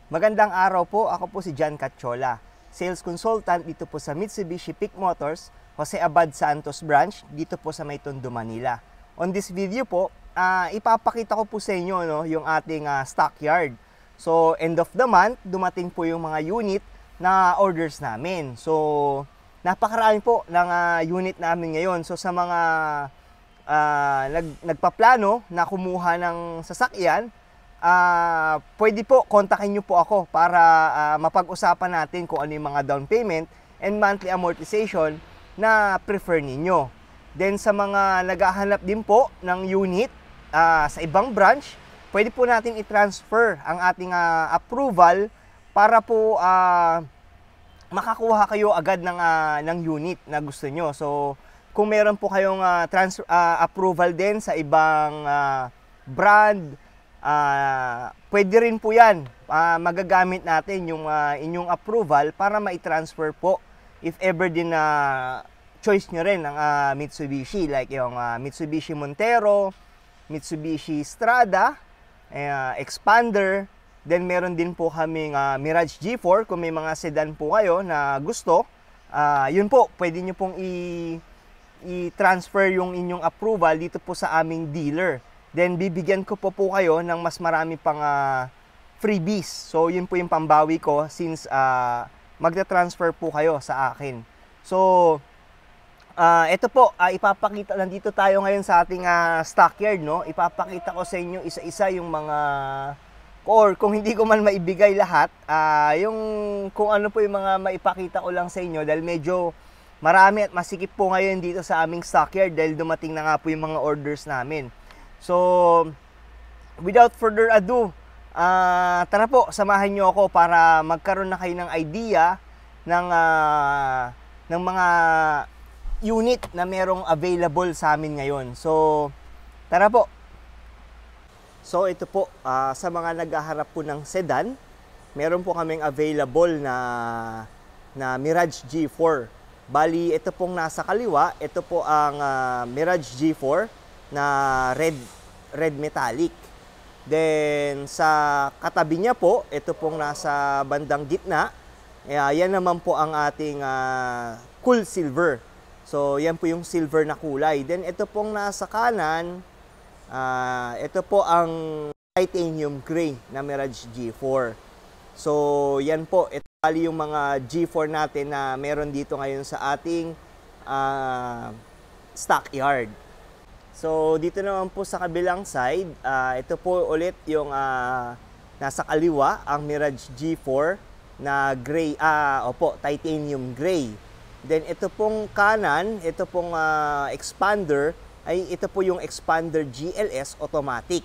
Magandang araw po, ako po si John Cacciola, Sales Consultant dito po sa Mitsubishi Peak Motors, Jose Abad Santos Branch, dito po sa May Tondo, Manila. On this video po, ipapakita ko po sa inyo yung ating stockyard. So, end of the month, dumating po yung mga unit na orders namin. So, napakarami po ng unit namin ngayon. So, sa mga nagpaplano na kumuha ng sasakyan, pwede po, kontakin nyo po ako para mapag-usapan natin kung ano yung mga down payment and monthly amortization na prefer ninyo. Then sa mga naghahanap din po ng unit sa ibang branch, pwede po natin i-transfer ang ating approval para po makakuha kayo agad ng unit na gusto nyo. So, kung meron po kayong approval din sa ibang brand, pwede rin po yan. Magagamit natin yung inyong approval para ma-transfer po if ever din na choice nyo rin ng Mitsubishi. Like yung Mitsubishi Montero, Mitsubishi Strada, Expander. Then meron din po kaming Mirage G4 kung may mga sedan po kayo na gusto. Yun po, pwede nyo pong i-transfer yung inyong approval dito po sa aming dealer. Then bibigyan ko po kayo ng mas marami pang freebies. So yun po yung pambawi ko since magta-transfer po kayo sa akin. So ito po, ipapakita, nandito tayo ngayon sa ating stockyard, no? Ipapakita ko sa inyo isa-isa yung mga, or kung hindi ko man maibigay lahat, yung kung ano po yung mga maipakita ko lang sa inyo dahil medyo marami at masikip po ngayon dito sa aming stockyard dahil dumating na nga po yung mga orders namin. So, without further ado, tara po, samahan nyo ako para magkaroon na kayo ng idea ng mga unit na merong available sa amin ngayon. So, tara po. So, ito po, sa mga naghaharap po ng sedan, meron po kaming available na Mirage G4. Bali, ito pong nasa kaliwa, ito po ang Mirage G4 na red metallic. Then, sa katabi niya po, ito pong nasa bandang gitna, yan naman po ang ating cool silver. So, yan po yung silver na kulay. Then, ito pong nasa kanan, ito po ang titanium gray na Mirage G4. So, yan po. Ito bali yung mga G4 natin na meron dito ngayon sa ating stockyard. So, dito naman po sa kabilang side, ito po ulit yung nasa kaliwa, ang Mirage G4 na gray, titanium gray. Then, ito pong kanan, ito pong Expander, ay ito po yung Expander GLS automatic.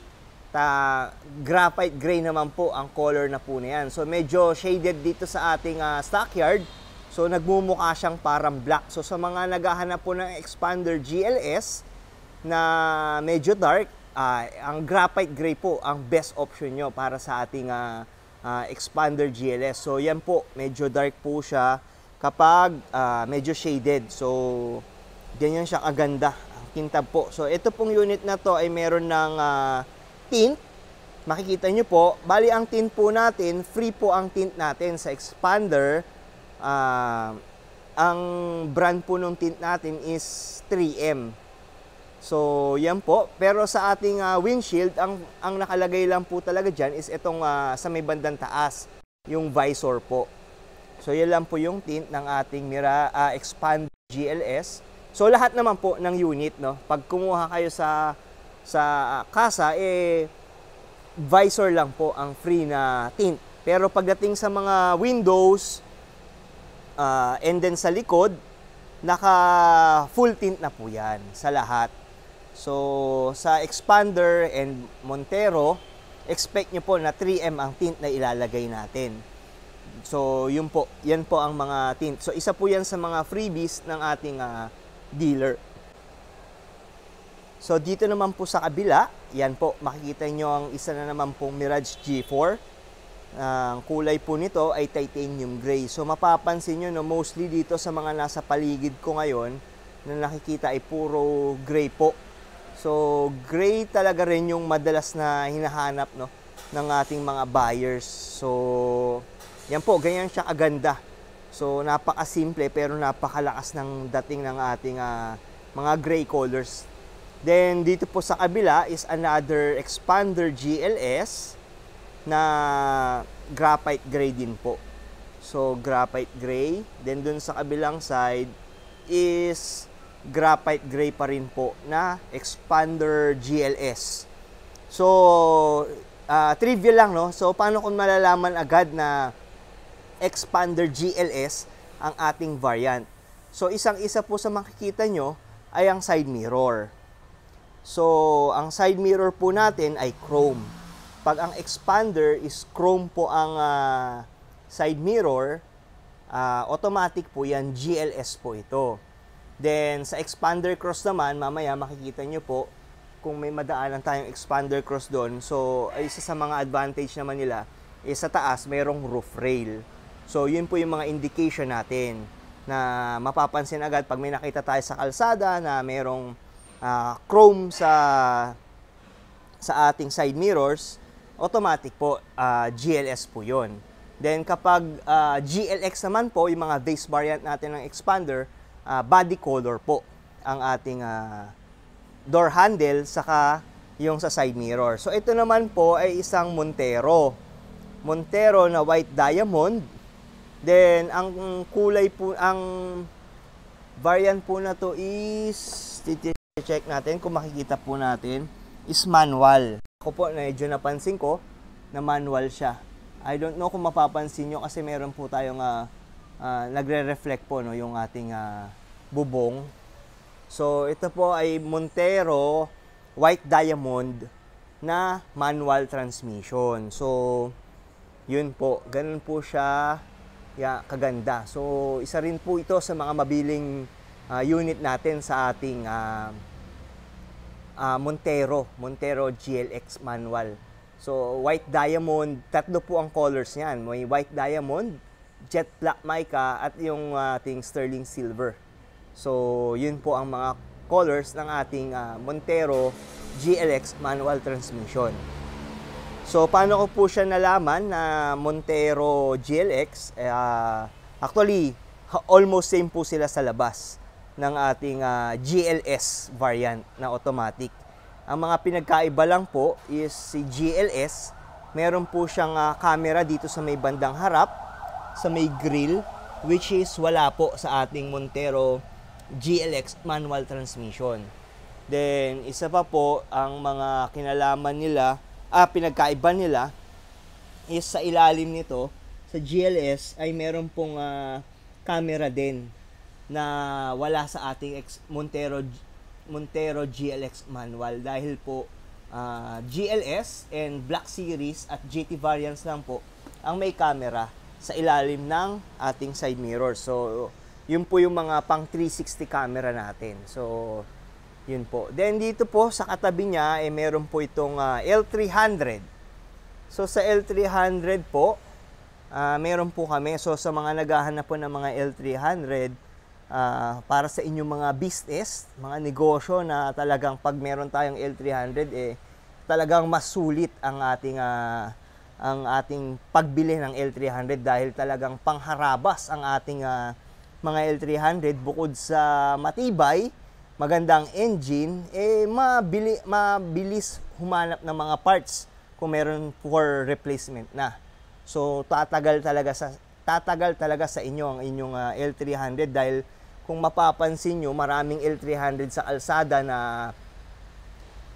Graphite gray naman po ang color na po na yan. So, medyo shaded dito sa ating stockyard. So, nagmumukha siyang parang black. So, sa mga naghahanap po ng Expander GLS na medyo dark, ang graphite gray po ang best option nyo para sa ating Expander GLS. So, yan po, medyo dark po siya kapag medyo shaded. So, ganyan siya kaganda ang kintab po. So, ito pong unit na to ay meron ng tint. Makikita nyo po, bali ang tint po natin, free po ang tint natin sa Expander. Ang brand po ng tint natin is 3M. So, yan po. Pero sa ating windshield, ang nakalagay lang po talaga dyan is itong sa may bandang taas, yung visor po. So, yan lang po yung tint ng ating Expander GLS. So, lahat naman po ng unit, no? Pag kumuha kayo sa kasa, visor lang po ang free na tint. Pero pagdating sa mga windows, and then sa likod, naka full tint na po yan sa lahat. So, sa Expander and Montero, expect nyo po na 3M ang tint na ilalagay natin. So, yan po ang mga tint. So, isa po yan sa mga freebies ng ating dealer. So, dito naman po sa kabila, yan po, makikita nyo ang isa na naman pong Mirage G4. Ang kulay po nito ay titanium gray. So, mapapansin nyo, no, mostly dito sa mga nasa paligid ko ngayon, na nakikita ay puro gray po. So, gray talaga rin yung madalas na hinahanap, no, ng ating mga buyers. So, yan po, ganyan siya kaganda. So, napakasimple pero napakalakas ng dating ng ating mga gray colors. Then, dito po sa kabila is another Expander GLS na graphite gray din po. So, graphite gray. Then, dun sa kabilang side is graphite gray pa rin po na Expander GLS. So, trivia lang, no? So, paano kung malalaman agad na Expander GLS ang ating variant? So, isang-isa po sa makikita nyo ay ang side mirror. So, ang side mirror po natin ay chrome. Pag ang Expander is chrome po ang side mirror, automatic po yan, GLS po ito. Then, sa Expander Cross naman, mamaya makikita nyo po kung may madaanan tayong Expander Cross doon. So, isa sa mga advantage naman nila is sa taas, mayroong roof rail. So, yun po yung mga indication natin na mapapansin agad pag may nakita tayo sa kalsada na mayroong chrome sa ating side mirrors, automatic po, GLS po yun. Then, kapag GLX naman po, yung mga base variant natin ng Expander, body color po ang ating door handle saka yung sa side mirror. So ito naman po ay isang Montero na white diamond. Then ang kulay po, ang variant po na to is, check natin kung makikita po natin, is manual. Ako po medyo napansin ko na manual siya. I don't know kung mapapansin nyo kasi meron po tayong nagre-reflect po, no, yung ating bubong. So, ito po ay Montero white diamond na manual transmission. So, yun po. Ganun po siya kaganda. So, isa rin po ito sa mga mabiling unit natin sa ating Montero GLX manual. So, white diamond, tatlo po ang colors niyan. May white diamond, jet black mica, at yung ating sterling silver. So, yun po ang mga colors ng ating Montero GLX manual transmission. So, paano ko po siya nalaman na Montero GLX? Actually, almost same po sila sa labas ng ating GLS variant na automatic. Ang mga pinagkaiba lang po is si GLS, meron po siyang camera dito sa may bandang harap, sa may grill, which is wala po sa ating Montero GLX manual transmission. Then, isa pa po, ang mga kinalaman nila, pinagkaiba nila, is sa ilalim nito, sa GLS, ay meron pong camera din na wala sa ating Montero GLX manual. Dahil po, GLS and Black Series at GT variants lang po ang may camera sa ilalim ng ating side mirror. So, yun po yung mga pang 360 camera natin. So, yun po. Then, dito po sa katabi niya, meron po itong L300. So, sa L300 po, meron po kami. So, sa mga naghahanap po ng mga L300, para sa inyong mga business, mga negosyo na talagang pag meron tayong L300, talagang mas sulit ang ating pagbili ng L300 dahil talagang pangharabas ang ating mga L300 bukod sa matibay, magandang engine, mabilis humanap ng mga parts kung meron for replacement na. So tatagal talaga sa inyo ang inyong L300 dahil kung mapapansin nyo, maraming L300 sa kalsada na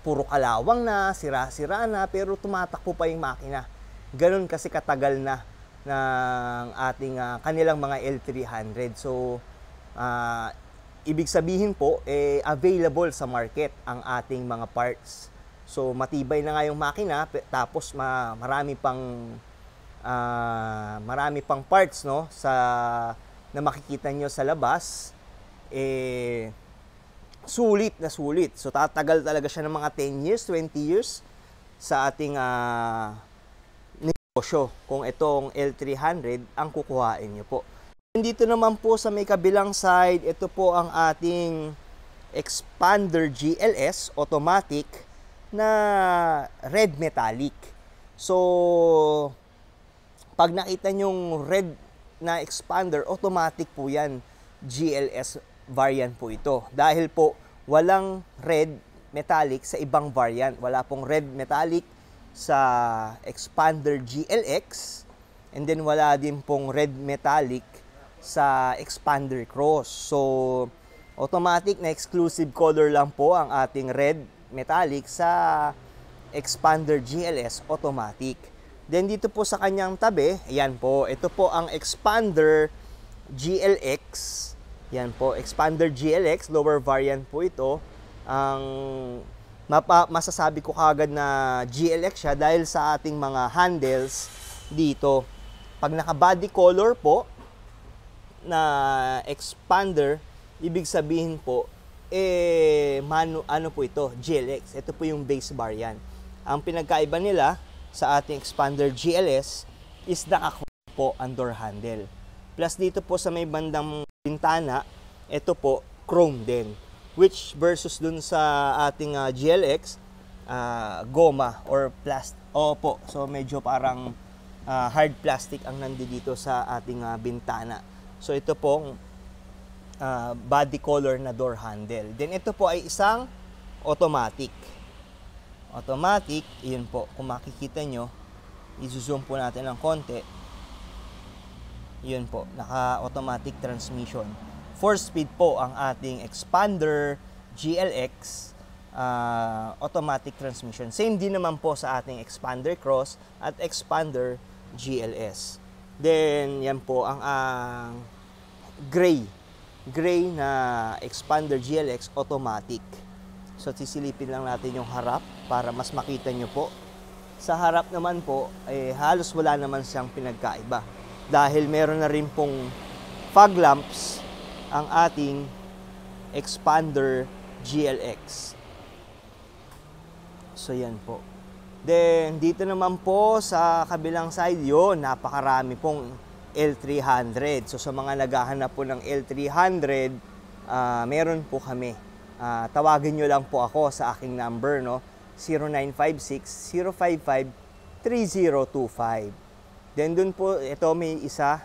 puro kalawang na, sira-sira na, pero tumatakbo pa yung makina. Ganun kasi katagal na ng ating kanilang mga L300. So, ibig sabihin po, available sa market ang ating mga parts. So, matibay na nga yung makina, tapos marami pang parts, no, na makikita nyo sa labas, sulit na sulit. So, tatagal talaga siya ng mga 10 years, 20 years sa ating negosyo kung itong L300 ang kukuhain nyo po. Dito naman po sa may kabilang side, ito po ang ating Expander GLS automatic na red metallic. So, pag nakita nyong red na expander, automatic po yan. GLS variant po ito. Dahil po, walang red metallic sa ibang variant. Wala pong red metallic sa expander GLX. And then, wala din pong red metallic sa expander cross. So, automatic na exclusive color lang po ang ating red metallic sa expander GLS automatic. Then dito po sa kanyang tabi, ayan po, ito po ang expander GLX. Yan po, expander GLX, lower variant po ito. Ang masasabi ko kagad na GLX siya dahil sa ating mga handles dito. Pag naka-body color po na expander, ibig sabihin po, ano po ito? GLX. Ito po yung base variant. Ang pinagkaiba nila sa ating expander GLS is naka-chrome po ang door handle. Plus dito po sa may bandang bintana, ito po chrome din. Which versus dun sa ating GLX, goma or plastic. Opo, so medyo parang hard plastic ang nandito sa ating bintana. So ito pong body color na door handle. Then ito po ay isang automatic. Automatic, yun po, kung makikita nyo, i-zoom po natin ng konti. Yun po, naka-automatic transmission. 4-speed po ang ating expander GLX automatic transmission. Same din naman po sa ating expander cross at expander GLS. Then, yan po ang gray na expander GLX automatic. So, sisilipin lang natin yung harap para mas makita nyo po. Sa harap naman po, halos wala naman siyang pinagkaiba. Dahil meron na rin pong fog lamps ang ating expander GLX. So, yan po. Then, dito naman po sa kabilang side yun, napakarami pong L300. So, sa mga naghahanap po ng L300, meron po kami. Tawagin nyo lang po ako sa aking number, no? 0956-055-3025. Then dun po, ito may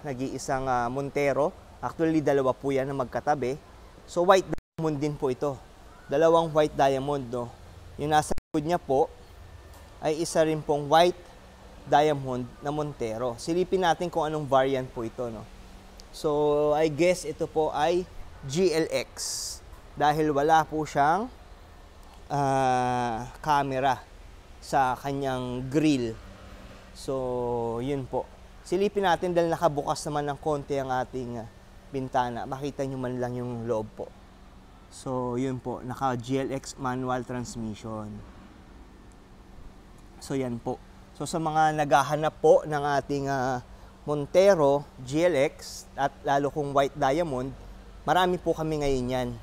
nag-iisang Montero. Actually, dalawa po yan na magkatabi. So, white diamond din po ito. Dalawang white diamond, no? Yung nasa likod niya po, ay isa rin pong white diamond na Montero. Silipin natin kung anong variant po ito, no? So, I guess ito po ay GLX. Dahil wala po siyang camera sa kanyang grill. So, yun po. Silipin natin dahil nakabukas naman ng konti ang ating bintana. Makita nyo man lang yung loob po. So, yun po. Naka-GLX manual transmission. So, yan po. So, sa mga naghahanap po ng ating Montero GLX at lalo kung white diamond, marami po kami ngayon yan.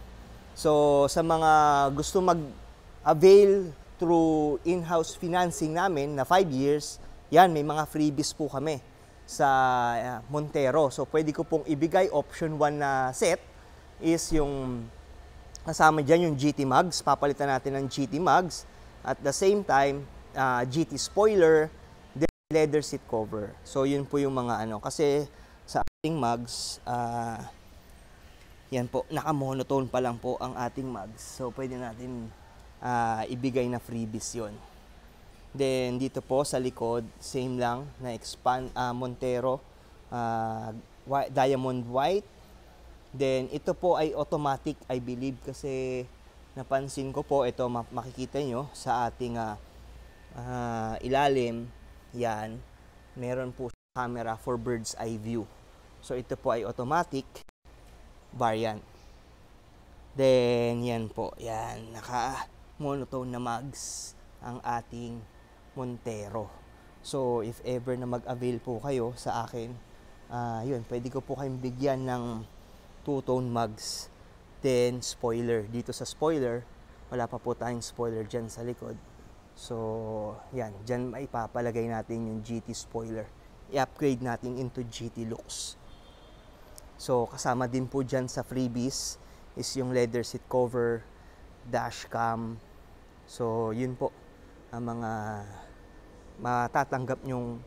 So, sa mga gusto mag-avail through in-house financing namin na 5 years, yan, may mga freebies po kami sa Montero. So, pwede ko pong ibigay option 1 na set is yung kasama dyan yung GT mugs. Papalitan natin ng GT mugs. At the same time, GT spoiler, then leather seat cover. So, yun po yung mga kasi sa ating mugs, yan po, naka-monotone pa lang po ang ating mugs. So, pwede natin ibigay na freebies yun. Then, dito po sa likod, same lang na Montero, diamond white. Then, ito po ay automatic, I believe, kasi napansin ko po, ito makikita nyo sa ating ilalim, yan, meron po camera for bird's eye view. So, ito po ay automatic variant. Then, yan po. Yan. Naka-monotone na mugs ang ating Montero. So, if ever na mag-avail po kayo sa akin, yun, pwede ko po kayong bigyan ng two-tone mugs. Then, spoiler. Dito sa spoiler, wala pa po tayong spoiler dyan sa likod. So, yan. Dyan maipapalagay natin yung GT spoiler. I-upgrade natin into GT looks. So, kasama din po dyan sa freebies is yung leather seat cover, dash cam. So, yun po ang mga matatanggap nyong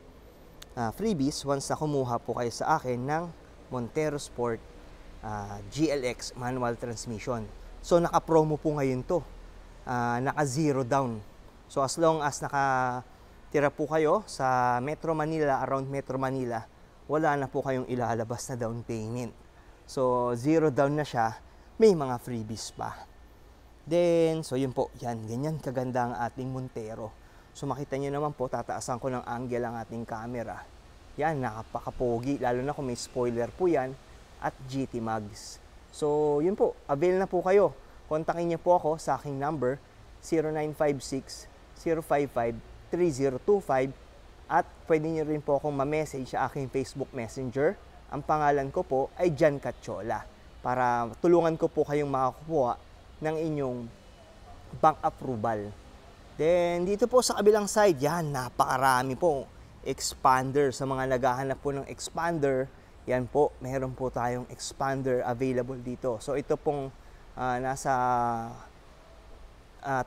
freebies once na kumuha po kayo sa akin ng Montero Sport GLX manual transmission. So naka-promo po ngayon to, naka zero down. So as long as nakatira po kayo sa Metro Manila, around Metro Manila, wala na po kayong ilalabas na down payment. So zero down na siya, may mga freebies pa. Then, so yun po, yan, ganyan kaganda ang ating Montero. So makita nyo naman po, tataasan ko ng angle ang ating camera. Yan, nakapakapogi, lalo na kung may spoiler po yan at GT mags. So yun po, avail na po kayo. Kontakin niyo po ako sa aking number 0956-055-3025 at pwede niyo rin po akong ma-message sa aking Facebook Messenger. Ang pangalan ko po ay Jan Cachola para tulungan ko po kayong makakuha ng inyong bank approval. Then, dito po sa kabilang side, yan, napakarami po expander. Sa mga naghahanap po ng expander, yan po, meron po tayong expander available dito. So, ito pong nasa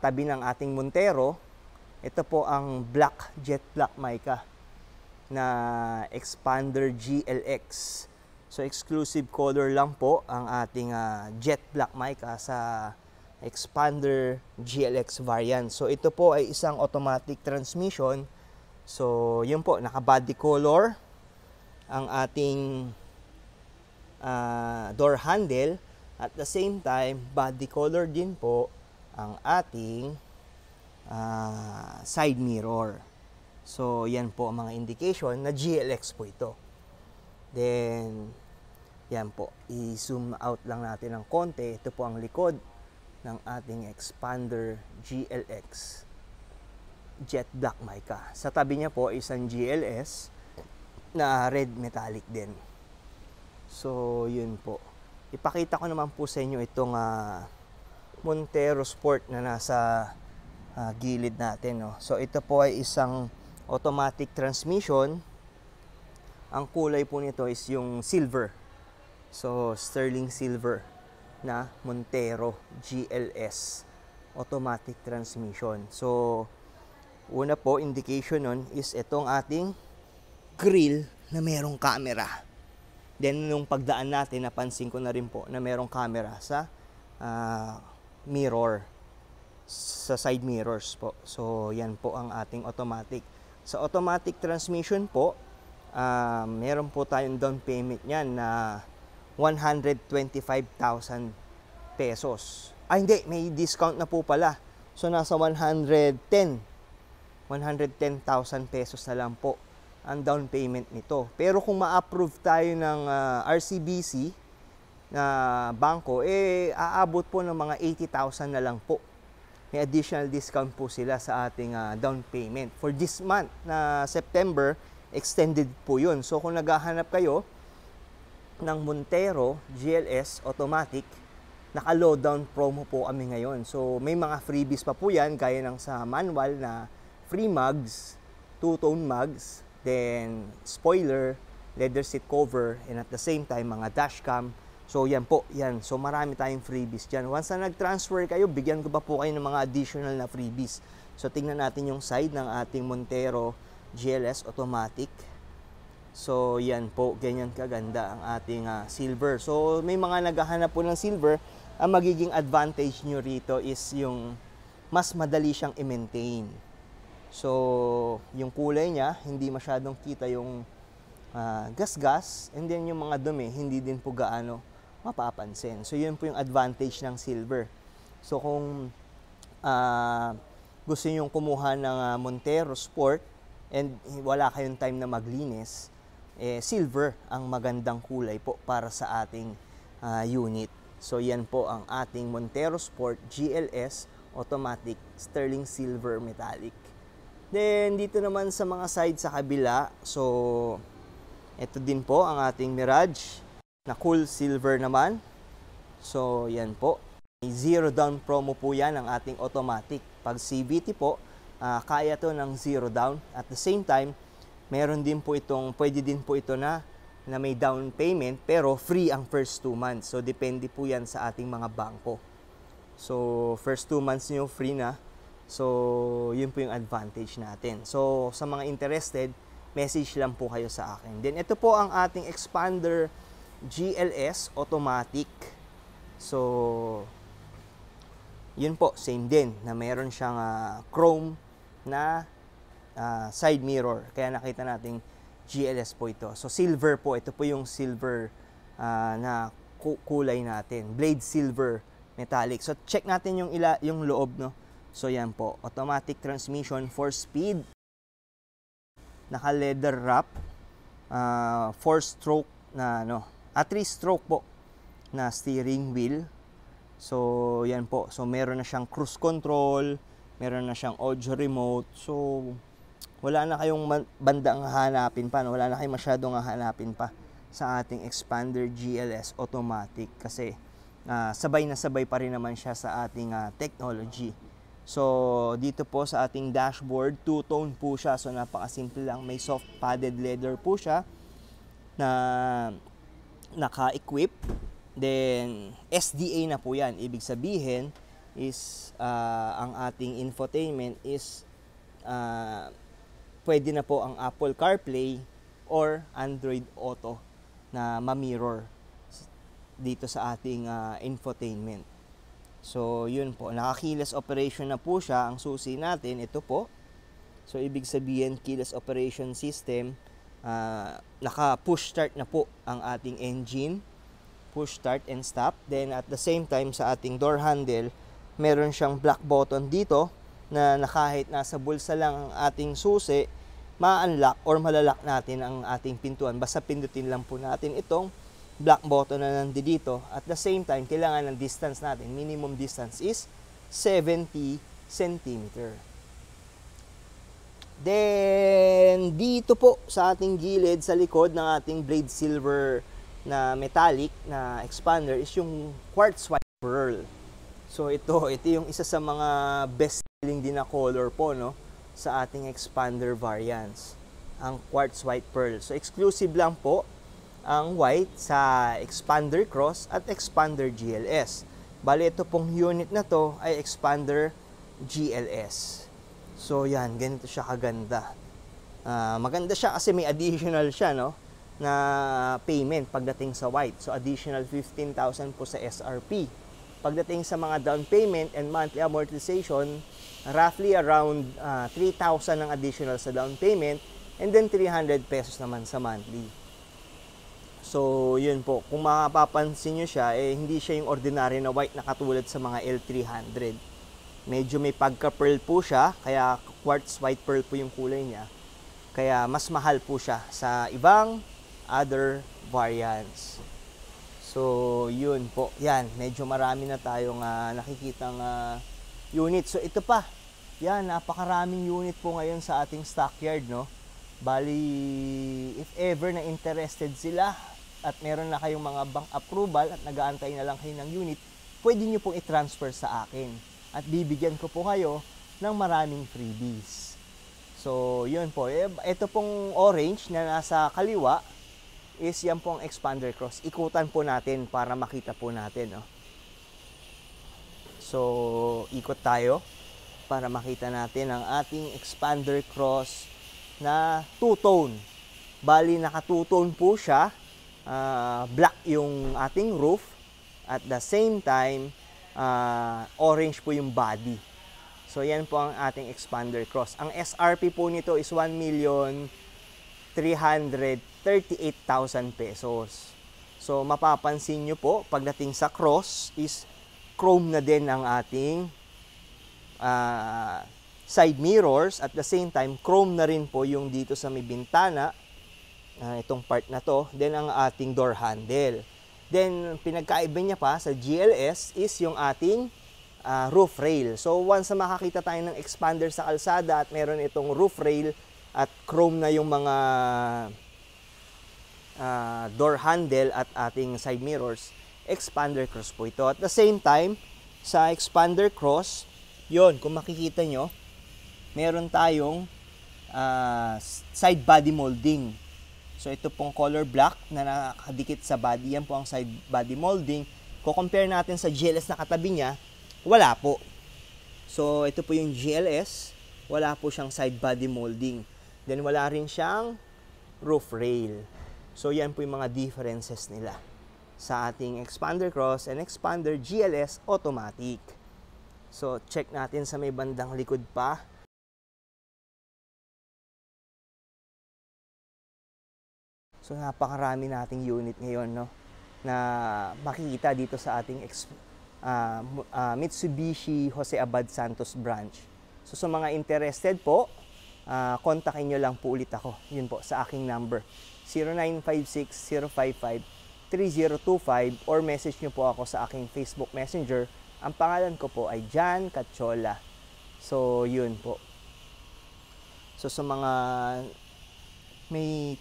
tabi ng ating Montero. Ito po ang Jet Black mica na expander GLX. So, exclusive color lang po ang ating Jet Black mica sa expander GLX variant. So ito po ay isang automatic transmission. So yun po, naka body color ang ating door handle. At the same time, body color din po ang ating side mirror. So yan po ang mga indication na GLX po ito. Then yan po, i-zoom out lang natin ng konti. Ito po ang likod ng ating expander GLX Jet Black mica. Sa tabi niya po isang GLS na red metallic din. So yun po, ipakita ko naman po sa inyo itong Montero Sport na nasa gilid natin, no? So ito po ay isang automatic transmission. Ang kulay po nito is yung silver, so sterling silver na Montero GLS automatic transmission. So una po, indication nun is itong ating grill na merong camera. Then nung pagdaan natin, napansin ko na rin po na merong camera sa mirror, sa side mirrors po. So yan po ang ating automatic. Sa automatic transmission po, meron po tayong down payment niyan na 125,000 pesos. Hindi, may discount na po pala. So nasa 110,000 pesos na lang po ang down payment nito. Pero kung ma-approve tayo ng RCBC na bangko, aabot po ng mga 80,000 na lang po. May additional discount po sila sa ating down payment. For this month na September, extended po yun. So kung naghahanap kayo ng Montero GLS automatic, naka-low down promo po kami ngayon. So may mga freebies pa po yan, gaya ng sa manual na free mugs, two-tone mugs, then spoiler, leather seat cover, and at the same time mga dashcam. So yan po, yan. So marami tayong freebies dyan. Once na nag-transfer kayo, bigyan ko pa po kayo ng mga additional na freebies. So tingnan natin yung side ng ating Montero GLS automatic. So yan po, ganyan kaganda ang ating silver. So may mga naghahanap po ng silver. Ang magiging advantage nyo rito is yung mas madali siyang i-maintain. So yung kulay niya, hindi masyadong kita yung gas-gas, and then yung mga dumi, hindi din po gaano mapapansin. So yun po yung advantage ng silver. So kung gusto nyo kumuha ng Montero Sport and wala kayong time na maglinis, silver ang magandang kulay po para sa ating unit. So yan po ang ating Montero Sport GLS automatic sterling silver metallic. Then dito naman sa mga side sa kabila, so ito din po ang ating Mirage na cool silver naman. So yan po, zero down promo po yan ang ating automatic. Pag CVT po, kaya to ng zero down. At the same time, meron din po itong, pwede din po ito na may down payment pero free ang first 2 months. So depende po yan sa ating mga bangko. So first 2 months nyo free na, So, yun po yung advantage natin. So, sa mga interested, message lang po kayo sa akin. Then, ito po ang ating expander GLS automatic. So, yun po, same din, na meron siyang chrome na side mirror. Kaya nakita natin GLS po ito. So, silver po. Ito po yung silver na kulay natin. Blade silver metallic. So, check natin yung loob, no? So, yan po. Automatic transmission, 4-speed. Naka-leather wrap. 4-stroke na, 3-stroke po na steering wheel. So, yan po. So, meron na siyang cruise control. Meron na siyang audio remote. So, wala na kayong bandang hahanapin pa. No? Wala na kayong masyadong hahanapin pa sa ating expander GLS automatic. Kasi, sabay na sabay pa rin naman siya sa ating technology. So, dito po sa ating dashboard, two-tone po siya. So, napakasimple lang. May soft padded leather po siya na naka-equip. Then, SDA na po yan. Ibig sabihin is ang ating infotainment is pwede na po ang Apple CarPlay or Android Auto na ma-mirror dito sa ating infotainment. So, yun po. Naka-keyless operation na po siya. Ang susi natin, ito po. So, ibig sabihin, keyless operation system. Naka-push start na po ang ating engine. Push start and stop. Then, at the same time, sa ating door handle, meron siyang black button dito na kahit nasa bulsa lang ang ating susi, ma-unlock or malalak natin ang ating pintuan. Basta pindutin lang po natin itong black button na nandito. At the same time, kailangan ng distance natin. Minimum distance is 70 cm. Then, dito po sa ating gilid, sa likod ng ating blade silver na metallic na expander is yung quartz white pearl. So, ito yung isa sa mga best-selling din na color po, no, sa ating expander variants. Ang quartz white pearl. So, exclusive lang po ang white sa expander cross at expander GLS. Bali, ito pong unit na to ay expander GLS. So, yan, ganito siya kaganda. Maganda siya kasi may additional siya, no, na payment pagdating sa white. So, additional 15,000 po sa SRP. Pagdating sa mga down payment and monthly amortization, roughly around 3,000 ang additional sa down payment and then 300 pesos naman sa monthly. So, yun po. Kung mapapansin nyo siya, hindi siya yung ordinary na white na katulad sa mga L300. Medyo may pagka-pearl po siya, kaya quartz white pearl po yung kulay niya. Kaya mas mahal po siya sa ibang other variants. So, yun po. Yan, medyo marami na tayong nakikitang unit. So, ito pa. Yan, napakaraming unit po ngayon sa ating stockyard, no? Bali, if ever na interested sila at meron na kayong mga bank approval at nag-aantay na lang kayo ng unit, pwede nyo pong i-transfer sa akin. At bibigyan ko po kayo ng maraming freebies. So, yun po. Ito pong orange na nasa kaliwa is yan pong expander cross. Ikutan po natin para makita po natin. No? So, ikot tayo para makita natin ang ating expander cross na two-tone. Bali, naka two-tone po siya. Black yung ating roof. At the same time, orange po yung body. So, yan po ang ating expander cross. Ang SRP po nito is 1,338,000 pesos. So, mapapansin nyo po, pagdating sa cross is chrome na din ang ating side mirrors. At the same time, chrome na rin po yung dito sa may bintana. Itong part na to. Then, ang ating door handle. Then, pinagkaiba niya pa sa GLS is yung ating roof rail. So, once na makakita tayo ng expander sa kalsada at meron itong roof rail at chrome na yung mga door handle at ating side mirrors, expander cross po ito. At the same time, sa expander cross, yon, kung makikita nyo, meron tayong side body molding. So, ito pong color black na nakadikit sa body. Yan po ang side body molding. Kung compare natin sa GLS na katabi niya, wala po. So, ito po yung GLS. Wala po siyang side body molding. Then, wala rin siyang roof rail. So, yan po yung mga differences nila sa ating Expander Cross and Expander GLS Automatic. So, check natin sa may bandang likod pa. So, napakarami nating unit ngayon, no, na makikita dito sa ating Mitsubishi Jose Abad Santos branch. So, sa mga interested po, kontakin nyo lang po ulit ako. Yun po, sa aking number, 0956-055-3025, or message nyo po ako sa aking Facebook Messenger. Ang pangalan ko po ay Jan Cachola. So, yun po. So, sa mga may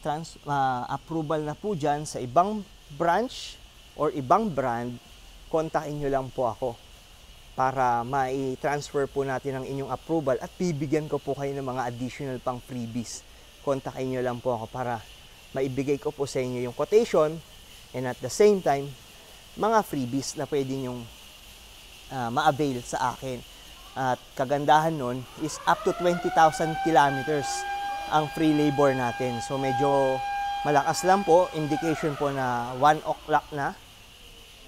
approval na po dyan sa ibang branch or ibang brand, kontakin nyo lang po ako para mai-transfer po natin ang inyong approval at bibigyan ko po kayo ng mga additional pang freebies. Kontakin nyo lang po ako para maibigay ko po sa inyo yung quotation and at the same time, mga freebies na pwede nyong ma-avail sa akin. At kagandahan nun is up to 20,000 kilometers ang free labor natin. So medyo malakas lang po, indication po na 1 o'clock na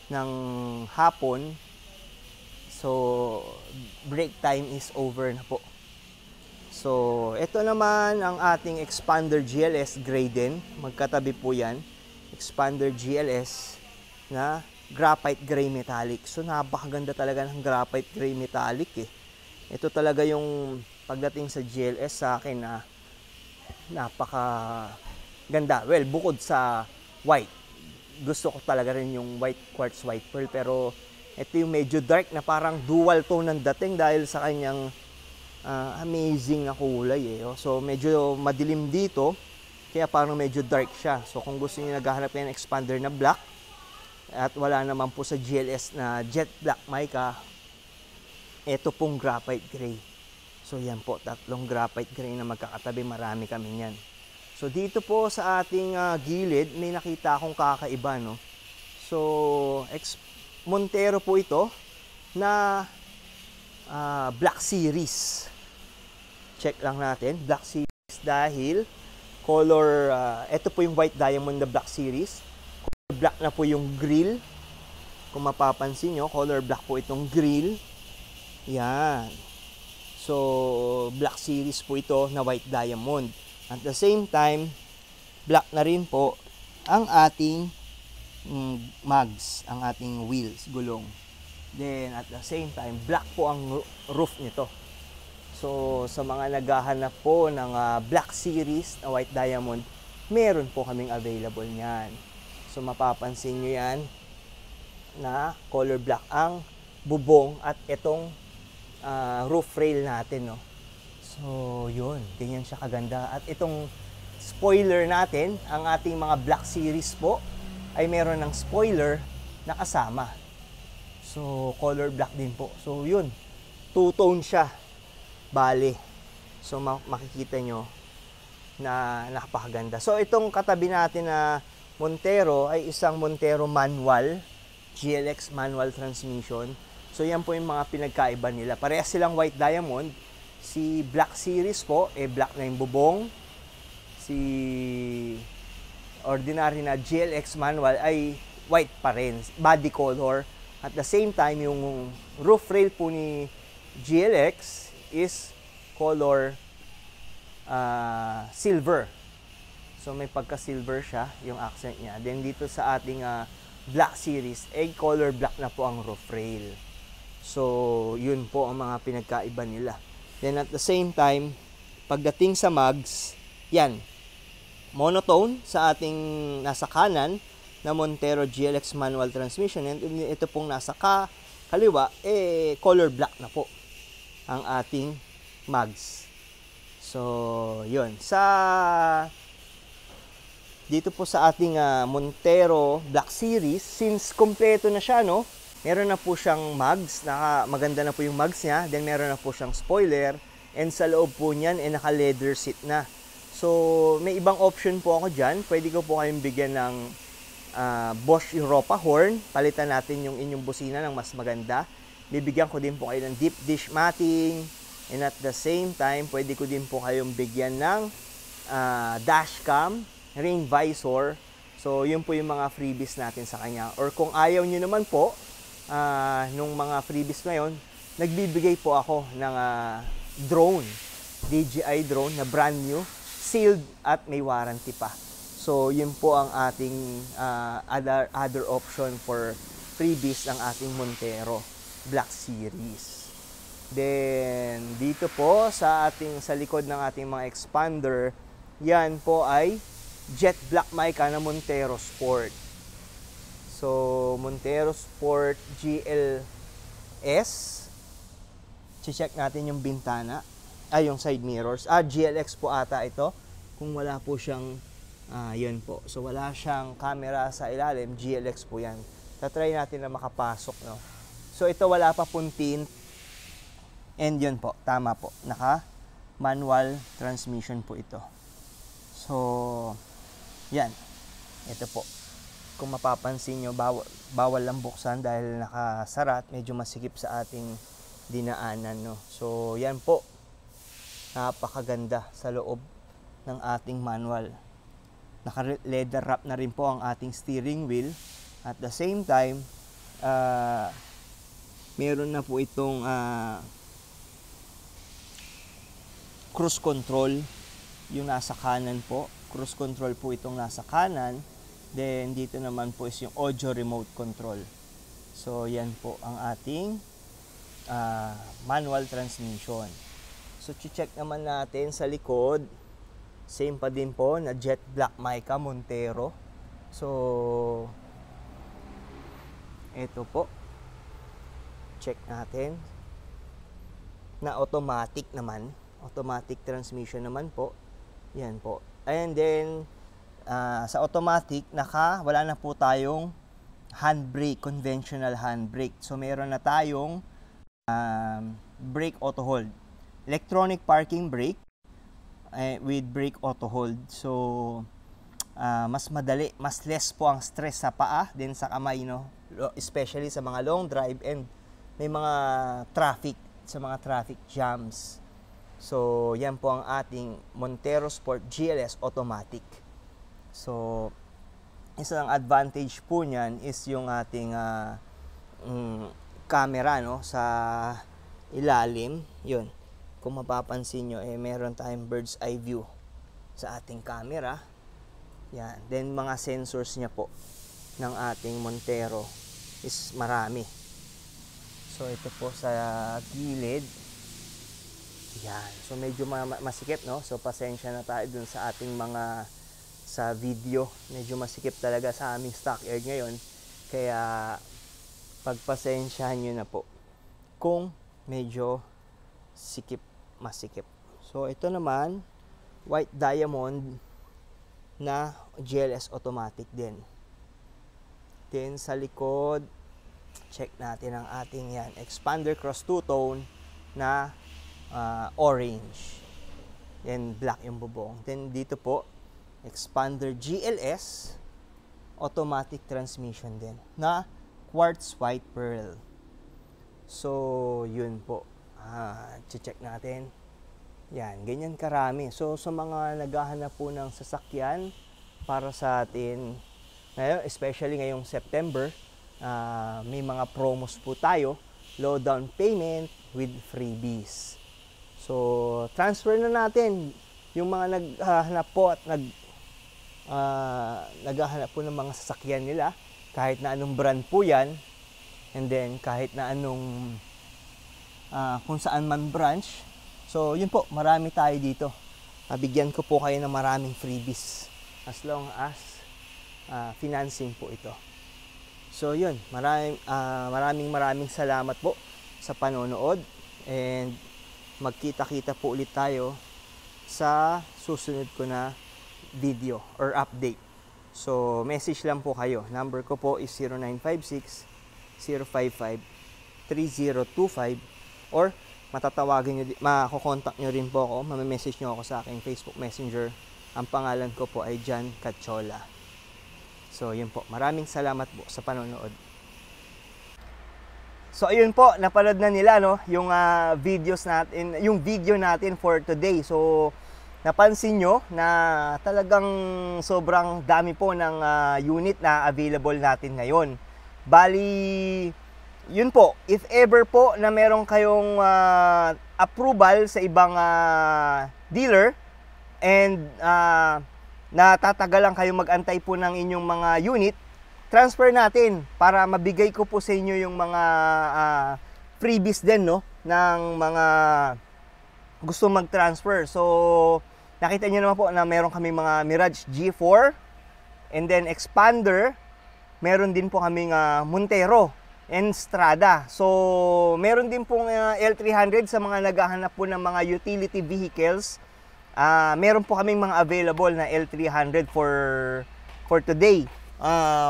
ng hapon. So break time is over na po. So ito naman ang ating Expander GLS gray din. Magkatabi po yan. Expander GLS na graphite gray metallic. So napakaganda talaga ng graphite gray metallic eh. Ito talaga yung pagdating sa GLS sa akin na napaka ganda. Well, bukod sa white, gusto ko talaga rin yung white quartz white pearl, pero ito yung medyo dark na parang dual tone ng dating dahil sa kanyang amazing na kulay eh. So medyo madilim dito, kaya parang medyo dark siya. So kung gusto niyo naghahanap kayo ng expander na black at wala naman po sa GLS na jet black mica, ito pong graphite gray. So yan po, tatlong graphite gray na magkakatabi, marami kami niyan. So dito po sa ating gilid, may nakita akong kakaiba, no. So Montero po ito na Black Series. Check lang natin, Black Series dahil color, ito po yung white diamond na Black Series. Color black na po yung grill. Kung mapapansin nyo, color black po itong grill. Yan. So, Black Series po ito na white diamond. At the same time, black na rin po ang ating mags, ang ating wheels, gulong. Then, at the same time, black po ang roof nito. So, sa mga naghahanap po ng Black Series na white diamond, meron po kaming available niyan. So, mapapansin nyo yan na color black ang bubong at itong roof rail natin, no. So, yun. Ganyan siya kaganda. At itong spoiler natin, ang ating mga Black Series po, ay meron ng spoiler na kasama. So, color black din po. So, yun. Two-tone siya. Bale. So, makikita nyo na napakaganda. So, itong katabi natin na Montero ay isang Montero manual, GLX manual transmission. So, yan po yung mga pinagkaiba nila. Parehas silang white diamond. Si Black Series po, black na yung bubong. Si ordinary na GLX manual ay white pa rin, body color. At the same time, yung roof rail po ni GLX is color silver. So, may pagka-silver siya, yung accent niya. Then, dito sa ating Black Series, color black na po ang roof rail. So, yun po ang mga pinagkaiba nila. Then, at the same time, pagdating sa mags, yan, monotone sa ating nasa kanan na Montero GLX manual transmission. And ito pong nasa kaliwa, color black na po ang ating mags. So, yun. Dito po sa ating Montero Black Series, since kompleto na siya, no? Meron na po siyang mags, maganda na po yung mags niya. Then meron na po siyang spoiler. And sa loob po niyan, naka-leather seat na. So, may ibang option po ako dyan. Pwede ko po kayong bigyan ng Bosch Europa horn. Palitan natin yung inyong busina ng mas maganda. bibigyan ko din po kayo ng deep dish matting, and at the same time, pwede ko din po kayong bigyan ng dashcam, rain visor. So, yun po yung mga freebies natin sa kanya. Or kung ayaw nyo naman po, nung mga freebies na yun, nagbibigay po ako ng drone, DJI drone na brand new, sealed at may warranty pa. So, yun po ang ating other option for freebies ng ating Montero Black Series. Then, dito po sa likod ng ating mga expander, yan po ay Jet Black Mica na Montero Sport. So, Montero Sport GLS. Check natin yung bintana. Yung side mirrors. GLX po ata ito. Kung wala po siyang, yun po. So, wala siyang camera sa ilalim. GLX po yan. Tatry natin na makapasok, no? So, ito wala pa pong tint. And yun po, tama po. Naka-manual transmission po ito. So, yan. Ito po. Kung mapapansin nyo, bawal lang buksan dahil nakasara at medyo masikip sa ating dinaanan, no? So, yan po. Napakaganda sa loob ng ating manual. Naka-leather wrap na rin po ang ating steering wheel. At the same time, meron na po itong cruise control yung nasa kanan po. Cruise control po itong nasa kanan. Then, dito naman po is yung audio remote control. So, yan po ang ating manual transmission. So, check naman natin sa likod. Same pa din po na Jet Black Mica Montero. So, ito po. Check natin. Na automatic naman. Automatic transmission naman po. Yan po. And then, sa automatic, wala na po tayong handbrake, conventional handbrake. So, meron na tayong brake auto hold. Electronic parking brake with brake auto hold. So, mas madali, mas less po ang stress sa paa, din sa kamay, no? Especially sa mga long drive and may mga sa mga traffic jams. So, yan po ang ating Montero Sport GLS Automatic. So, isang advantage po niyan is yung ating camera, no, sa ilalim. Yun. Kung mapapansin nyo, meron tayong bird's eye view sa ating camera. Yan. Then, mga sensors niya po ng ating Montero is marami. So, ito po sa gilid. Yan. So, medyo masikip, no? So, pasensya na tayo dun sa ating sa video. Medyo masikip talaga sa aming stockyard ngayon. Kaya, pagpasensyahan nyo na po kung medyo masikip. So, ito naman, white diamond na GLS automatic din. Then, sa likod, check natin ang ating expander cross two-tone na orange. Then, black yung bubong. Then, dito po, expander GLS automatic transmission din na quartz white pearl. So, yun po. Check natin. Yan, ganyan karami. So, sa mga naghahanap po ng sasakyan para sa atin, ngayon, especially ngayong September, may mga promos po tayo. Low down payment with freebies. So, transfer na natin yung mga naghahanap po at naghahanap po ng mga sasakyan nila. Kahit na anong brand po yan. And then, kahit na anong kung saan man branch. So, yun po, marami tayo dito. Bigyan ko po kayo ng maraming freebies as long as financing po ito. So, yun, maraming salamat po sa panonood, and magkita-kita po ulit tayo sa susunod ko na video or update. So, message lang po kayo. Number ko po is 0956-055-3025, or makokontak nyo rin po ako, mamimessage nyo ako sa aking Facebook Messenger. Ang pangalan ko po ay John Cachola. So, yun po. Maraming salamat po sa panonood. So ayun po, napanood na nila no yung videos natin, yung video natin for today. So napansin nyo na talagang sobrang dami po ng unit na available natin ngayon. Bali, yun po, if ever po na meron kayong approval sa ibang dealer and natatagalan kayong mag-antay po ng inyong mga unit, transfer natin para mabigay ko po sa inyo yung mga freebies din no ng mga gusto mag-transfer. So nakita nyo naman po na meron kami mga Mirage G4 and then Expander, meron din po kaming Montero and Strada. So meron din pong L300 sa mga naghahanap po ng mga utility vehicles. Meron po kaming mga available na L300 for today.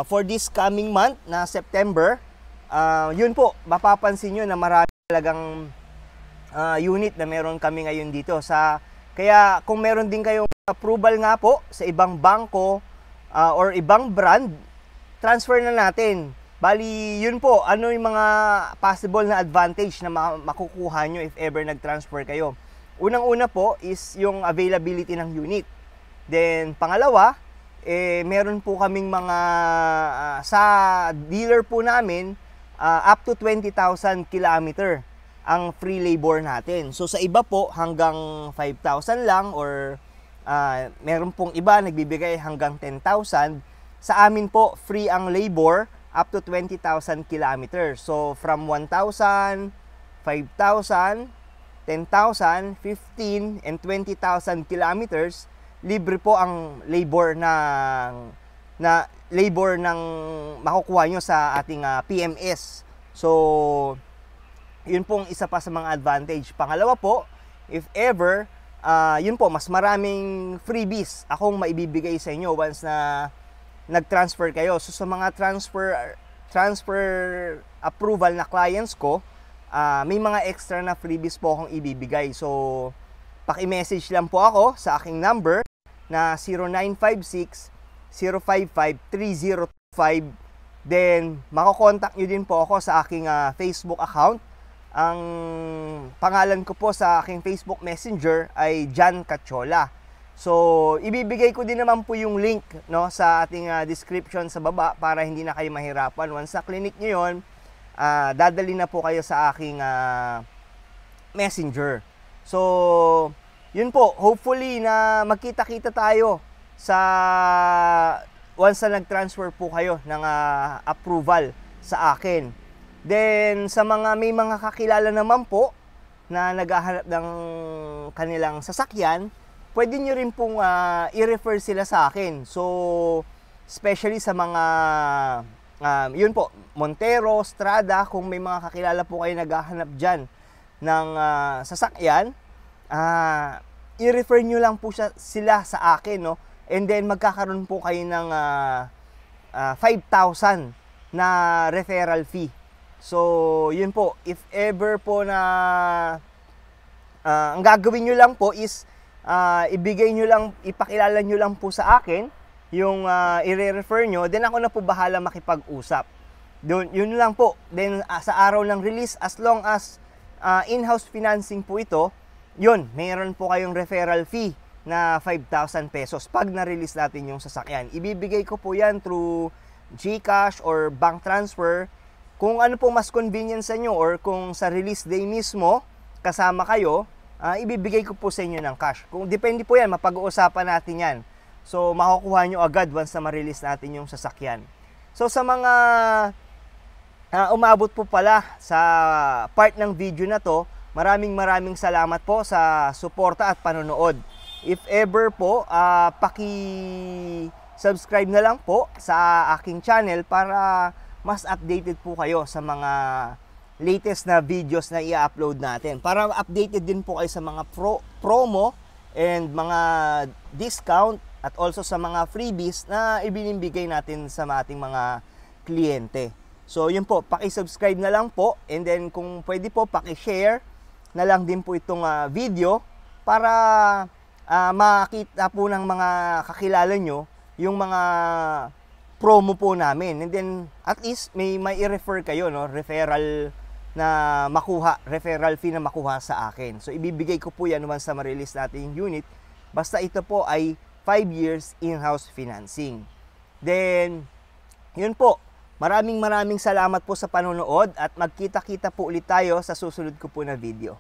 For this coming month na September, yun po, mapapansin nyo na marami talagang unit na meron kami ngayon dito. Kaya kung meron din kayong approval nga po sa ibang bangko or ibang brand, transfer na natin. Bali, yun po, ano yung mga possible na advantage na makukuha nyo if ever nag-transfer kayo. Unang-una po is yung availability ng unit. Then, pangalawa, meron po kaming mga sa dealer po namin up to 20,000 kilometer ang free labor natin. So sa iba po hanggang 5,000 lang or meron pong iba nagbibigay hanggang 10,000. Sa amin po free ang labor up to 20,000 kilometers. So from 1,000, 5,000, 10,000, 15, and 20,000 kilometers, libre po ang labor ng makukuha nyo sa ating PMS. So yun pong isa pa sa mga advantage. Pangalawa po, if ever, yun po, mas maraming freebies akong maibibigay sa inyo once na nag-transfer kayo. So sa mga transfer approval na clients ko, may mga extra na freebies po akong ibibigay. So paki-message lang po ako sa aking number na 0956-055-3025. Then mako-contact nyo din po ako sa aking Facebook account. Ang pangalan ko po sa aking Facebook Messenger ay John Cachola. So, ibibigay ko din naman po yung link no, sa ating description sa baba para hindi na kayo mahirapan. Once sa clinic nyo yun, dadali na po kayo sa aking Messenger. So, yun po. Hopefully na magkita-kita tayo sa once na nag-transfer po kayo ng approval sa akin. Then, sa may mga kakilala naman po na naghahanap ng kanilang sasakyan, pwede nyo rin pong i-refer sila sa akin. So, especially sa mga, yun po, Montero, Strada, kung may mga kakilala po kayo naghahanap dyan ng sasakyan, i-refer nyo lang po sila sa akin, no? And then, magkakaroon po kayo ng 5,000 na referral fee. So, yun po, if ever po na ang gagawin nyo lang po is ibigay nyo lang, ipakilala nyo lang po sa akin yung i-refer nyo, then ako na po bahala makipag-usap. Yun lang po. Then sa araw ng release, as long as in-house financing po ito, yun, mayroon po kayong referral fee na 5,000 pesos pag na-release natin yung sasakyan. Ibibigay ko po yan through GCash or bank transfer. Kung ano po mas convenient sa inyo or kung sa release day mismo kasama kayo, ibibigay ko po sa inyo ng cash. Kung depende po yan, mapag-uusapan natin yan. So makukuha nyo agad once na ma-release natin yung sasakyan. So sa mga umabot po pala sa part ng video na to, maraming salamat po sa suporta at panonood. If ever po, paki-subscribe na lang po sa aking channel para mas updated po kayo sa mga latest na videos na i-upload natin. Para updated din po kayo sa mga promo and mga discount at also sa mga freebies na ibinibigay natin sa ating mga kliyente. So yun po, paki-subscribe na lang po and then kung pwede po paki-share na lang din po itong video para makita po ng mga kakilala nyo yung mga promo po namin. And then at least may i-refer kayo, no? Referral na makuha, referral fee na makuha sa akin. So ibibigay ko po yan once na ma-release natin yung unit. Basta ito po ay 5 years in-house financing. Then, yun po. Maraming salamat po sa panonood at magkita-kita po ulit tayo sa susunod ko po na video.